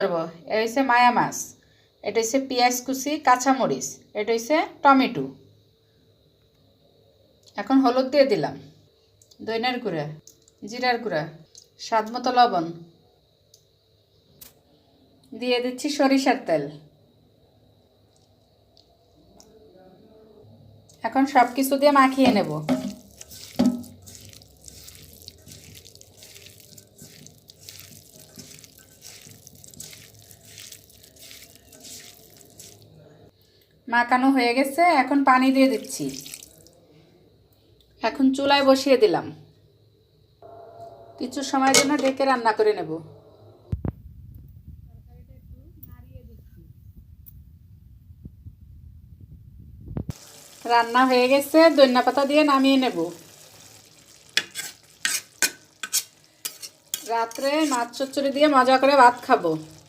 করব এই হচ্ছে মায়া মাছ, এটা হচ্ছে পেঁয়াজ কুচি, কাঁচামরিচ, এটা হচ্ছে টমেটো। এখন হলুদ দিয়ে দিলাম, ধনিয়ার গুঁড়া, জিরার গুঁড়া, স্বাদ মতো লবণ, দিয়ে দিচ্ছি সরিষার তেল। এখন সব কিছু দিয়ে মাখিয়ে নেব। মাখানো হয়ে গেছে, এখন পানি দিয়ে দিচ্ছি। এখন চুলায় বসিয়ে দিলাম, কিছু সময়ের জন্য ঢেকে রান্না করে নেব। রান্না হয়ে গেছে, ধনিয়া পাতা দিয়ে নামিয়ে নেব। রাত্রে মাছ চচ্চড়ি দিয়ে মজা করে ভাত খাবো।